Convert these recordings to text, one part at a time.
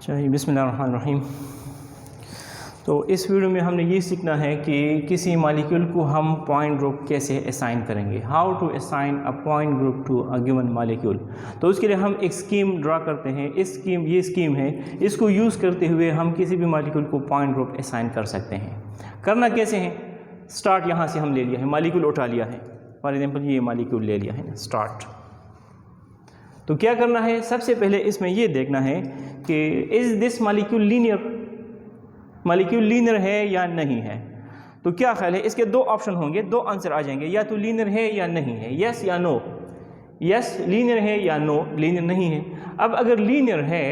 चलिए बिस्मिल्लाहिर्रहमानिर्रहीम। तो इस वीडियो में हमने ये सीखना है कि किसी मॉलिक्यूल को हम पॉइंट ग्रुप कैसे असाइन करेंगे, how to assign a point group to a given molecule. तो उसके लिए हम एक स्कीम ड्रा करते हैं। ये स्कीम है, इसको यूज़ करते हुए हम किसी भी मॉलिक्यूल को पॉइंट ग्रुप असाइन कर सकते हैं। करना कैसे है, स्टार्ट यहाँ से हम ले लिया है, मॉलिक्यूल उठा लिया है, फॉर एग्जाम्पल ये मॉलिक्यूल ले लिया है ना, स्टार्ट। तो क्या करना है, सबसे पहले इसमें ये देखना है कि इज़ दिस मॉलिक्यूल लीनियर है या नहीं है। तो क्या ख्याल है, इसके दो ऑप्शन होंगे, दो आंसर आ जाएंगे, या तो लीनियर है या नहीं है, यस या नो। यस लीनियर है या नो लीनियर नहीं है। अब अगर लीनियर है,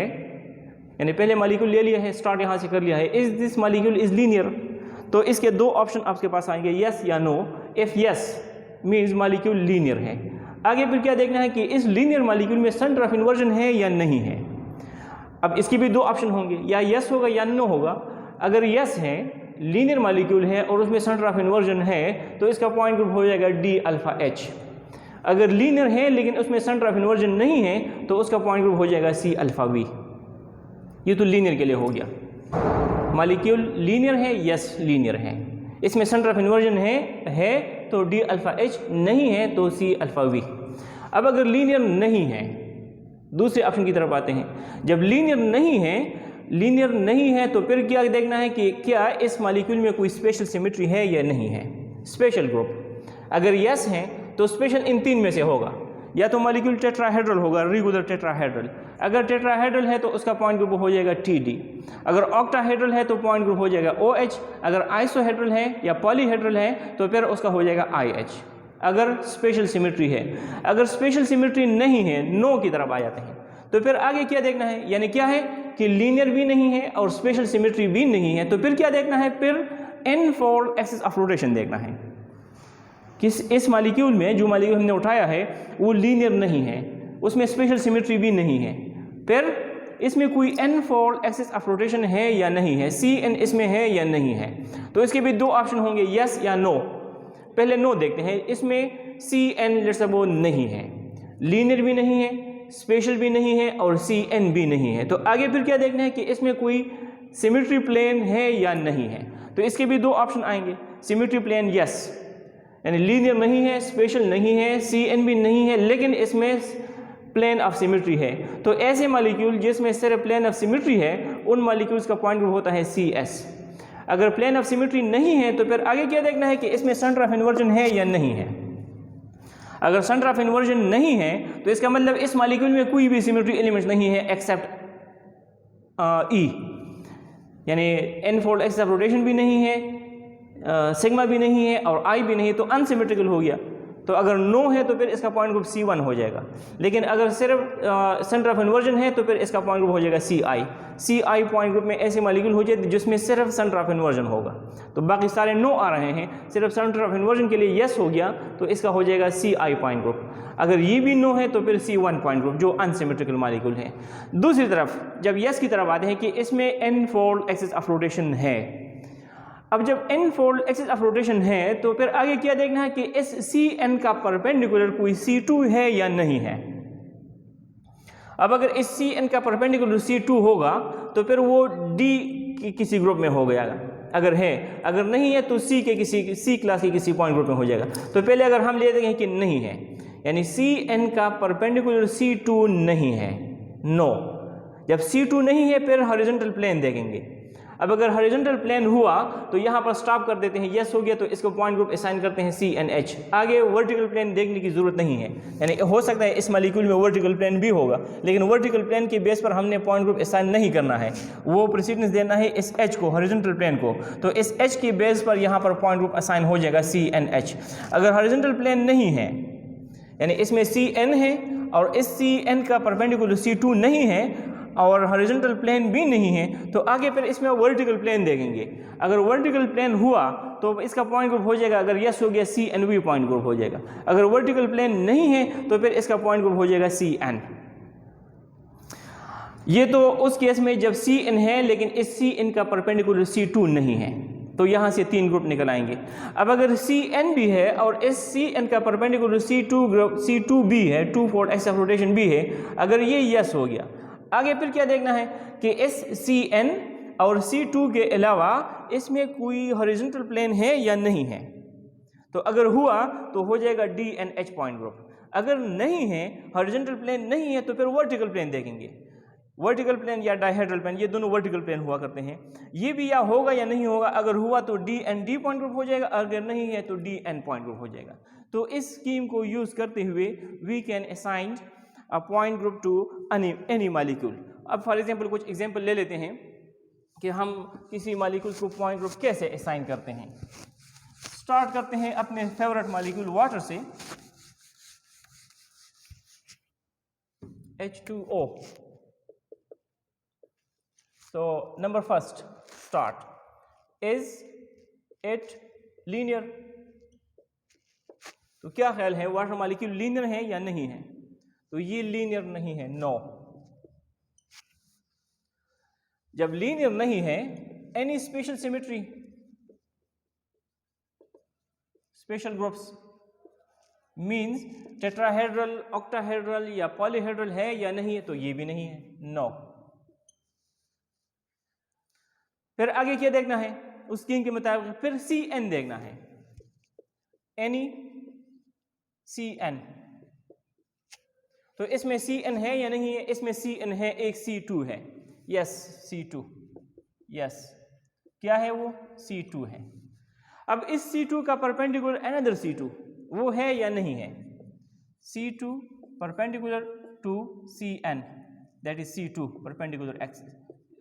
यानी पहले मॉलिक्यूल ले लिया है, स्टार्ट यहाँ से कर लिया है, is this molecule is linear, तो इसके दो ऑप्शन आपके पास आएंगे, यस या no. If yes means molecule linear है। आगे फिर क्या देखना है कि इस लीनियर मॉलिक्यूल में सेंटर ऑफ इन्वर्जन है या नहीं है। अब इसके भी दो ऑप्शन होंगे, या यस होगा या नो होगा। अगर यस है, लीनियर मॉलिक्यूल है और उसमें सेंटर ऑफ इन्वर्जन है, तो इसका पॉइंट ग्रुप हो जाएगा डी अल्फा एच। अगर लीनियर है लेकिन उसमें सेंटर ऑफ इन्वर्जन नहीं है, तो उसका पॉइंट ग्रुप हो जाएगा सी अल्फा वी। ये तो लीनियर के लिए हो गया। मॉलिक्यूल लीनियर है, यस लीनियर है, इसमें सेंटर ऑफ इन्वर्जन है तो डी अल्फा एच, नहीं है तो सी अल्फा वी। अब अगर लीनियर नहीं है, दूसरे ऑप्शन की तरफ आते हैं। जब लीनियर नहीं है तो फिर क्या देखना है कि क्या इस मॉलिक्यूल में कोई स्पेशल सिमेट्री है या नहीं है, स्पेशल ग्रुप। अगर यस है तो स्पेशल इन तीन में से होगा, या तो मॉलिक्यूल टेट्राहेड्रल होगा, रेगुलर टेट्राहेड्रल। अगर टेट्राहेड्रल है तो उसका पॉइंट ग्रुप हो जाएगा TD। अगर ऑक्टाहेड्रल है तो पॉइंट ग्रुप हो जाएगा OH। अगर आइसोहेड्रल है या पॉलीहेड्रल है तो फिर उसका हो जाएगा IH। अगर स्पेशल सिमेट्री है, अगर स्पेशल सिमेट्री नहीं है, नो की तरफ आ जाते हैं। तो फिर आगे क्या देखना है, यानी क्या है कि लीनियर भी नहीं है और स्पेशल सिमेट्री भी नहीं है, तो फिर क्या देखना है, फिर n-fold एक्सिस ऑफ रोटेशन देखना है कि इस मॉलिक्यूल में, जो मॉलिक्यूल हमने उठाया है वो लीनियर नहीं है, उसमें स्पेशल सिमेट्री भी नहीं है, फिर इसमें कोई n-fold एक्सिस ऑफ रोटेशन है या नहीं है, Cn इसमें है या नहीं है। तो इसके भी दो ऑप्शन होंगे, यस या नो। पहले नो देखते हैं, इसमें Cn लेट्स सपोज नहीं है, लीनियर भी नहीं है, स्पेशल भी नहीं है और Cn भी नहीं है। तो आगे फिर क्या देखना है कि इसमें कोई सिमेट्री प्लेन है या नहीं है। तो इसके भी दो ऑप्शन आएंगे, सिमेट्री प्लेन यस, यानी लीनियर नहीं है, स्पेशल नहीं है, Cn भी नहीं है, लेकिन इसमें प्लेन ऑफ सिमेट्री है। तो ऐसे मॉलिक्यूल जिसमें सिर्फ प्लेन ऑफ सिमेट्री है, उन मॉलिक्यूल्स का पॉइंट ग्रुप होता है CS। अगर प्लेन ऑफ सिमेट्री नहीं है तो फिर आगे क्या देखना है कि इसमें सेंटर ऑफ इन्वर्जन है या नहीं है। अगर सेंटर ऑफ इन्वर्जन नहीं है तो इसका मतलब इस मॉलिक्यूल में कोई भी सिमेट्री एलिमेंट्स नहीं है एक्सेप्ट E, यानी n-fold एक्सिस ऑफ रोटेशन भी नहीं है, सिग्मा भी नहीं है और I भी नहीं, तो अनसिमेट्रिकल हो गया। तो अगर नो है तो फिर इसका पॉइंट ग्रुप C1 हो जाएगा, लेकिन अगर सिर्फ सेंटर ऑफ इन्वर्जन है तो फिर इसका पॉइंट ग्रुप हो जाएगा CI पॉइंट ग्रुप में ऐसे मॉलिक्यूल हो जाए जिसमें सिर्फ सेंटर ऑफ इन्वर्जन होगा। तो बाकी सारे नो आ रहे हैं, सिर्फ सेंटर ऑफ इन्वर्जन के लिए यस हो गया, तो इसका हो जाएगा CI पॉइंट ग्रुप। अगर ये भी नो है तो फिर C1 पॉइंट ग्रुप, जो अनसिमेट्रिकल मॉलिक्यूल है। दूसरी तरफ जब यस की तरफ आते हैं कि इसमें n-fold एक्सिस ऑफ रोटेशन है। अब जब n-fold एक्सिस ऑफ रोटेशन है तो फिर आगे क्या देखना है कि इस Cn का परपेंडिकुलर कोई C2 है या नहीं है। अब अगर इस Cn का परपेंडिकुलर C2 होगा तो फिर वो D की किसी ग्रुप में हो गया, अगर है। अगर नहीं है तो C क्लास के किसी पॉइंट ग्रुप में हो जाएगा। तो पहले अगर हम ले देंगे कि नहीं है, यानी Cn का परपेंडिकुलर C2 नहीं है, नो। जब C2 नहीं है फिर हॉरिजॉन्टल प्लेन देखेंगे। अब अगर हॉरिजॉन्टल प्लेन हुआ तो यहाँ पर स्टॉप कर देते हैं, यस हो गया तो इसको पॉइंट ग्रुप असाइन करते हैं CNH। आगे वर्टिकल प्लेन देखने की जरूरत नहीं है, यानी हो सकता है इस मॉलिक्यूल में वर्टिकल प्लेन भी होगा, लेकिन वर्टिकल प्लेन के बेस पर हमने पॉइंट ग्रुप असाइन नहीं करना है, वो प्रेसिडेंस देना है इस H को, हॉरिजॉन्टल प्लेन को। तो इस H की बेस पर यहाँ पर पॉइंट ग्रुप असाइन हो जाएगा CNH। अगर हॉरिजॉन्टल प्लेन नहीं है, यानी इसमें Cn है और इस Cn का परपेंडिकुलर C2 नहीं है और हॉरिजॉन्टल प्लेन भी नहीं है, तो आगे फिर इसमें वर्टिकल प्लेन देखेंगे। अगर वर्टिकल प्लेन हुआ तो इसका पॉइंट ग्रुप हो जाएगा, अगर यस हो गया CNV पॉइंट ग्रुप हो जाएगा। अगर वर्टिकल प्लेन नहीं है तो फिर इसका पॉइंट ग्रुप हो जाएगा CN। ये तो उस केस में जब Cn है लेकिन इस Cn का परपेंडिकुलर C2 नहीं है, तो यहाँ से तीन ग्रुप निकल आएंगे। अब अगर Cn भी है और इस Cn का परपेंडिकुलर C2 भी है, 2-fold एक्सिस ऑफ रोटेशन भी है, अगर ये यस हो गया, आगे फिर क्या देखना है कि SCN और C2 के अलावा इसमें कोई हॉरिजॉन्टल प्लेन है या नहीं है। तो अगर हुआ तो हो जाएगा DNH पॉइंट ग्रुप। अगर नहीं है, हॉरिजॉन्टल प्लेन नहीं है, तो फिर वर्टिकल प्लेन देखेंगे। वर्टिकल प्लेन या डायहेड्रल प्लेन, ये दोनों वर्टिकल प्लेन हुआ करते हैं। ये भी या होगा या नहीं होगा। अगर हुआ तो DND पॉइंट ग्रुप हो जाएगा, अगर नहीं है तो DN पॉइंट ग्रुप हो जाएगा। तो इस स्कीम को यूज करते हुए we can assign a point group to any molecule. अब फॉर एग्जांपल कुछ एग्जांपल ले लेते हैं कि हम किसी मॉलिक्यूल को पॉइंट ग्रुप कैसे असाइन करते हैं। स्टार्ट करते हैं अपने फेवरेट मॉलिक्यूल वाटर से, H2O। तो number first, start, is it linear. तो क्या ख्याल है, वाटर मॉलिक्यूल लीनियर है या नहीं है? तो ये लीनियर नहीं है, नो। जब लीनियर नहीं है, any special symmetry, special groups means tetrahedral, octahedral या पॉलीहेड्रल है या नहीं है? तो ये भी नहीं है, नो। फिर आगे क्या देखना है उस स्कीम के मुताबिक, फिर CN देखना है, एनी CN। तो इसमें CN है या नहीं है? इसमें CN है, एक C2 है, यस C2, यस। क्या है वो? C2 है। अब इस C2 का परपेंडिकुलर अनदर C2, वो है या नहीं है? C2 perpendicular to CN, that is C2 perpendicular axis,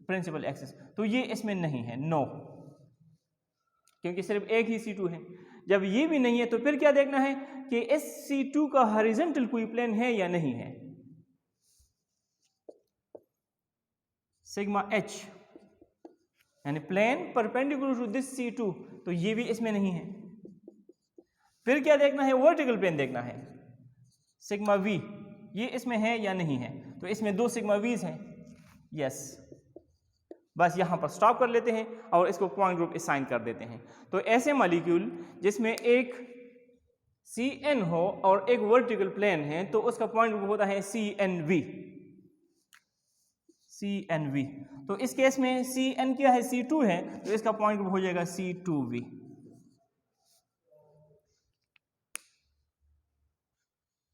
principal axis. तो ये इसमें नहीं है, नो, क्योंकि सिर्फ एक ही C2 है। जब ये भी नहीं है तो फिर क्या देखना है कि इस C2 का हॉरिजॉन्टल कोई प्लेन है या नहीं है। सिग्मा H यानी plane perpendicular to this C2, तो ये भी इसमें नहीं है। फिर क्या देखना है? वर्टिकल प्लेन देखना है, सिग्मा V, ये इसमें है या नहीं है? तो इसमें दो सिग्मा V's हैं, यस। बस यहां पर स्टॉप कर लेते हैं और इसको पॉइंट ग्रुप असाइन कर देते हैं। तो ऐसे मॉलिक्यूल जिसमें एक CN हो और एक वर्टिकल प्लेन है, तो उसका पॉइंट ग्रुप होता है CNV, CNV। तो इस केस में CN क्या है? C2 है, तो इसका पॉइंट ग्रुप हो जाएगा C2V।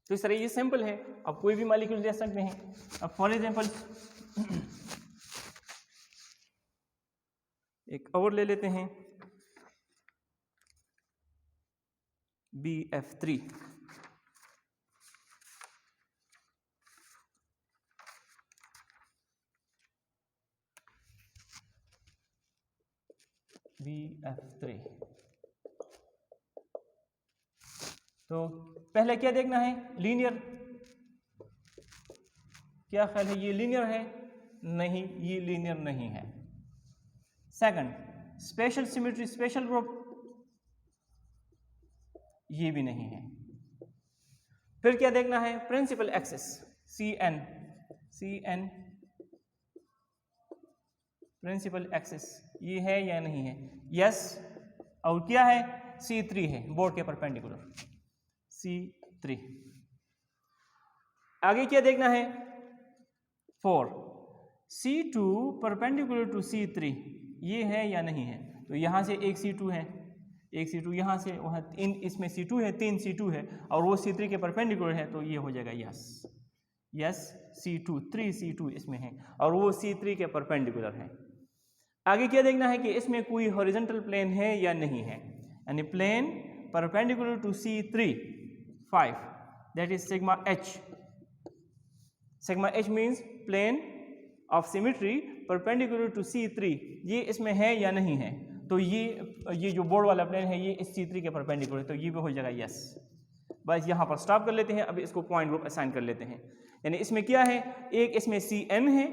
तो इस तरह ये सिंपल है, आप कोई भी मॉलिक्यूल ले सकते हैं। अब फॉर एग्जांपल एक और ले लेते हैं, BF3। BF3। तो पहले क्या देखना है? लीनियर। क्या ख्याल है, ये लीनियर है? नहीं, ये लीनियर नहीं है। Second, special symmetry, special group, ये भी नहीं है। फिर क्या देखना है? Principal axis, CN, CN principal axis, ये है या नहीं है? यस। और क्या है? C3 है, बोर्ड के परपेंडिकुलर, C3। आगे क्या देखना है? 4, C2 परपेंडिकुलर टू C3, ये है या नहीं है? तो यहां से एक C2 है, एक C2 यहां से वहां, इसमें C2 है, 3 C2 है और वो C3 के परपेंडिकुलर है, तो ये हो जाएगा यस, यस C2, 3 C2 इसमें है और वो C3 के परपेंडिकुलर है। आगे क्या देखना है कि इसमें कोई हॉरिजॉन्टल प्लेन है या नहीं है, यानी plane perpendicular to C3, 5, that is sigma H। Sigma H means plane of symmetry perpendicular to C3, ये इसमें है या नहीं है? तो ये जो बोर्ड वाला प्लेन है ये इस C3 के परपेंडिकुलर है, तो ये भी हो जाएगा यस। बस यहाँ पर स्टॉप कर लेते हैं। अब इसको पॉइंट ग्रुप असाइन कर लेते हैं। यानी इसमें क्या है, एक इसमें CN है,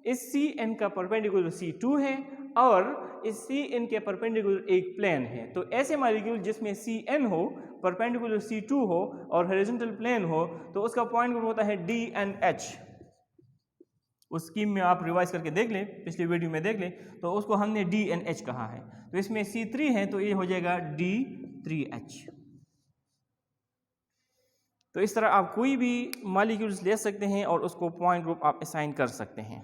इस CN का परपेंडिकुलर C2 है और इस CN के परपेंडिकुलर एक प्लेन है। तो ऐसे मॉलिक्यूल जिसमें CN हो, परपेंडिकुलर C2 हो और हॉरिजॉन्टल प्लेन हो, तो उसका पॉइंट ग्रुप होता है DNH। उस स्कीम में आप रिवाइज करके देख लें, पिछली वीडियो में देख लें, तो उसको हमने DNH कहा है। तो इसमें C3 है तो ये हो जाएगा D3H। तो इस तरह आप कोई भी मॉलिक्यूल्स ले सकते हैं और उसको पॉइंट ग्रुप आप असाइन कर सकते हैं।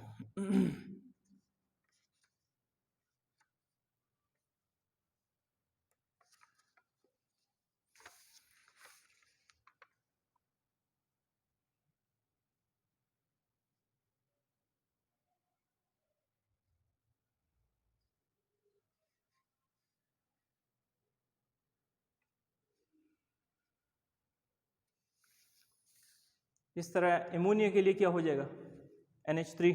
इस तरह एमोनिया के लिए क्या हो जाएगा, NH3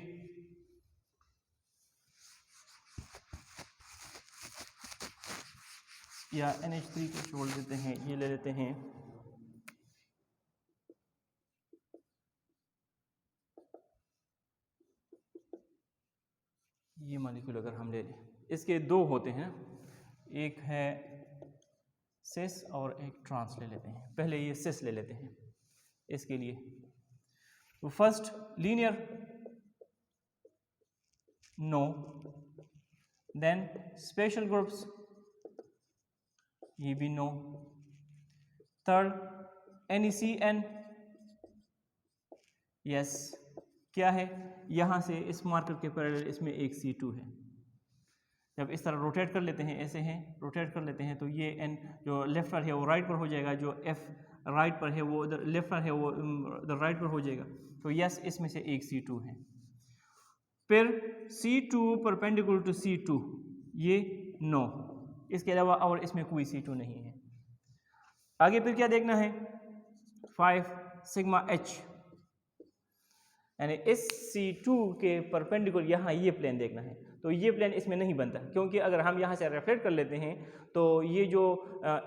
या NH3 को छोड़ देते हैं, ये ले लेते हैं ये मॉलिक्यूल अगर हम ले लें, इसके दो होते हैं, एक है सिस और एक ट्रांस ले लेते हैं। पहले ये सिस ले लेते हैं इसके लिए। तो first linear no, then special groups ये भी नो, थर्ड NECN यस। क्या है, यहाँ से इस मार्कर के पैरेलल इसमें एक C2 है। जब इस तरह रोटेट कर लेते हैं, ऐसे हैं रोटेट कर लेते हैं, तो ये N जो लेफ्ट पर है वो राइट पर हो जाएगा, जो F राइट पर है वो इधर लेफ्ट पर है वो इधर राइट पर हो जाएगा। तो यस, इसमें से एक C2 है। फिर C2 परपेंडिकुलर टू C2 ये नो, इसके अलावा और इसमें कोई C2 नहीं है। आगे फिर क्या देखना है, 5 सिग्मा H, यानी इस C2 के परपेंडिकुलर यहाँ ये प्लेन देखना है। तो ये प्लेन इसमें नहीं बनता, क्योंकि अगर हम यहाँ से रिफ्लेक्ट कर लेते हैं तो ये जो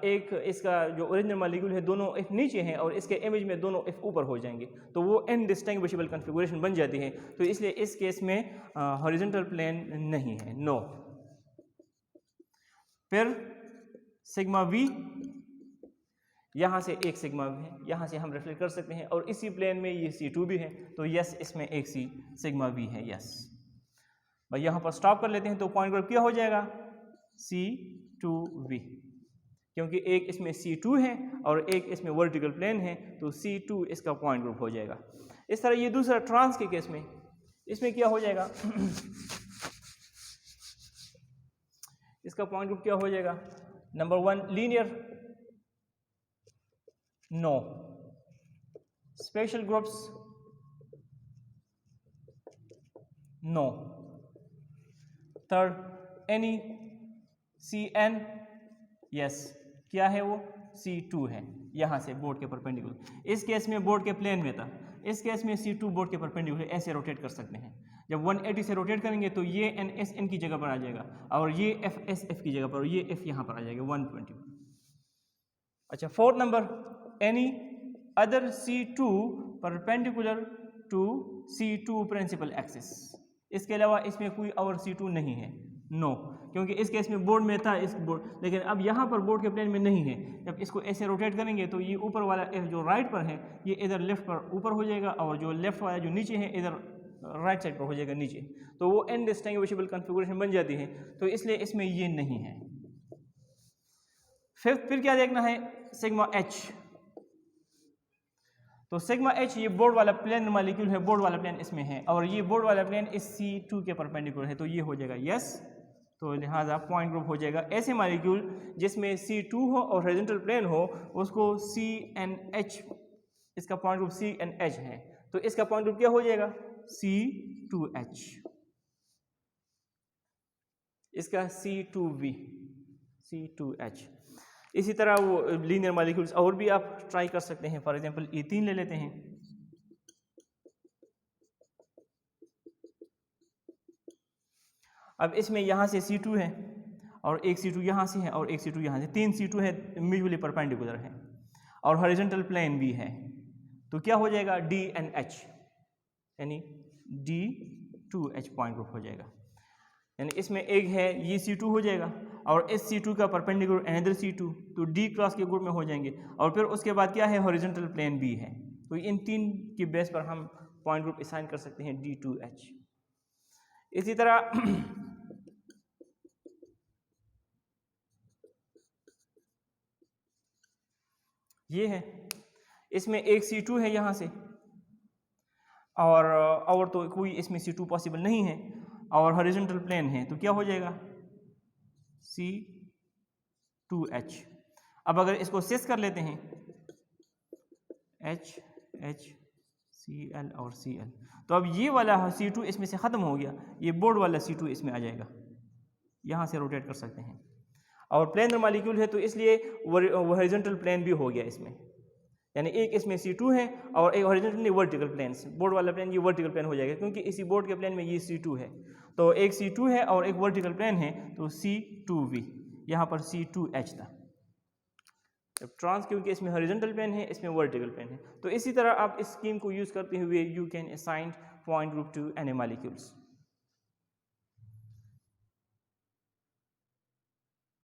एक इसका जो ओरिजिनल मॉलिक्यूल है दोनों F नीचे हैं और इसके इमेज में दोनों F ऊपर हो जाएंगे, तो वो इनडिस्टिंग्विशेबल कॉन्फ़िगरेशन बन जाती है। तो इसलिए इस केस में हॉरिजॉन्टल प्लेन नहीं है, नो। फिर सिग्मा V, यहाँ से एक सिग्मा है, यहाँ से हम रिफ्लेक्ट कर सकते हैं, और इसी प्लेन में ये C2 भी है, तो यस इसमें एक सिग्मा V है, यस। भाई यहाँ पर स्टॉप कर लेते हैं, तो पॉइंट ग्रुप क्या हो जाएगा, C2V, क्योंकि एक इसमें C2 है और एक इसमें वर्टिकल प्लेन है, तो C2 इसका पॉइंट ग्रुप हो जाएगा। इस तरह ये दूसरा ट्रांस के केस में, इसमें क्या हो जाएगा इसका पॉइंट ग्रुप क्या हो जाएगा, number 1 linear no, special groups no, third NECN yes. क्या है वो, C2 है, यहाँ से बोर्ड के परपेंडिकुलर। इस केस में बोर्ड के प्लेन में था, इस केस में C2 बोर्ड के परपेंडिकुलर, ऐसे रोटेट कर सकते हैं। जब 180 से रोटेट करेंगे तो ये NSN की जगह पर आ जाएगा और ये FSF की जगह पर, और ये F यहाँ पर आ जाएगा 120। अच्छा, fourth number any other C2 perpendicular to C2 principal axis. इसके अलावा इसमें कोई और C2 नहीं है, नो, क्योंकि इस केस में बोर्ड में था इस बोर्ड, लेकिन अब यहाँ पर बोर्ड के प्लेन में नहीं है। जब इसको ऐसे रोटेट करेंगे तो ये ऊपर वाला F जो राइट पर है ये इधर लेफ्ट पर ऊपर हो जाएगा, और जो लेफ्ट वाला जो नीचे है इधर राइट साइड पर हो जाएगा नीचे, तो वो इनडिस्टिंग्विशेबल कॉन्फ़िगरेशन बन जाती है, तो इसलिए इसमें ये नहीं है। फिर क्या देखना है, सिग्मा H। तो सिग्मा H ये बोर्ड वाला प्लेन मॉलिक्यूल है, बोर्ड वाला प्लेन इसमें है, और ये बोर्ड वाला प्लेन इस C2 के परपेंडिकुलर है, तो ये हो जाएगा यस। तो लिहाजा पॉइंट ग्रुप हो जाएगा ऐसे मॉलिक्यूल जिसमें C2 हो और हॉरिजॉन्टल प्लेन हो, उसको CNH, इसका पॉइंट ग्रुप CNH है, तो इसका पॉइंट ग्रुप क्या हो जाएगा, C2H, इसका C2V, C2H। इसी तरह वो लीनियर मॉलिक्यूल्स और भी आप ट्राई कर सकते हैं। फॉर एग्जांपल E3 ले लेते हैं, अब इसमें यहाँ से C2 है और एक C2 यहाँ से है और एक C2 यहाँ से, 3 C2 है, म्यूचुअली परपेंडिकुलर है और हॉरिजॉन्टल प्लेन भी है, तो क्या हो जाएगा DNH, यानी D2H पॉइंट ग्रुप हो जाएगा। यानी इसमें एक है ये C2 हो जाएगा और इस C2 का परपेंडिकुलर अनदर C2, तो D क्रॉस के ग्रुप में हो जाएंगे, और फिर उसके बाद क्या है, हॉरिजॉन्टल प्लेन भी है, तो इन तीन की बेस पर हम पॉइंट ग्रुप असाइन कर सकते हैं D2H। इसी तरह ये है, इसमें एक C2 है यहाँ से, और तो कोई इसमें C2 पॉसिबल नहीं है, और हॉरिजॉन्टल प्लेन है, तो क्या हो जाएगा C2H। अब अगर इसको सेस कर लेते हैं H H Cl और Cl, तो अब ये वाला C2 इसमें से ख़त्म हो गया, ये बोर्ड वाला C2 इसमें आ जाएगा, यहाँ से रोटेट कर सकते हैं। और प्लेनर मॉलिक्यूल है तो इसलिए हॉरिजॉन्टल प्लेन भी हो गया इसमें, यानी एक इसमें C2 है और एक हॉरिजॉन्टल वर्टिकल प्लेन, बोर्ड वाला प्लेन ये वर्टिकल प्लेन हो जाएगा, क्योंकि इसी बोर्ड के प्लेन में ये C2 है, तो एक C2 है और एक वर्टिकल प्लेन है, तो C2V, यहाँ पर C2H था। ट्रांस क्योंकि इसमें हॉरिजॉन्टल प्लेन है, इसमें वर्टिकल प्लेन है। तो इसी तरह आप इस स्कीम को यूज़ करते हुए you can assign point group to any molecules.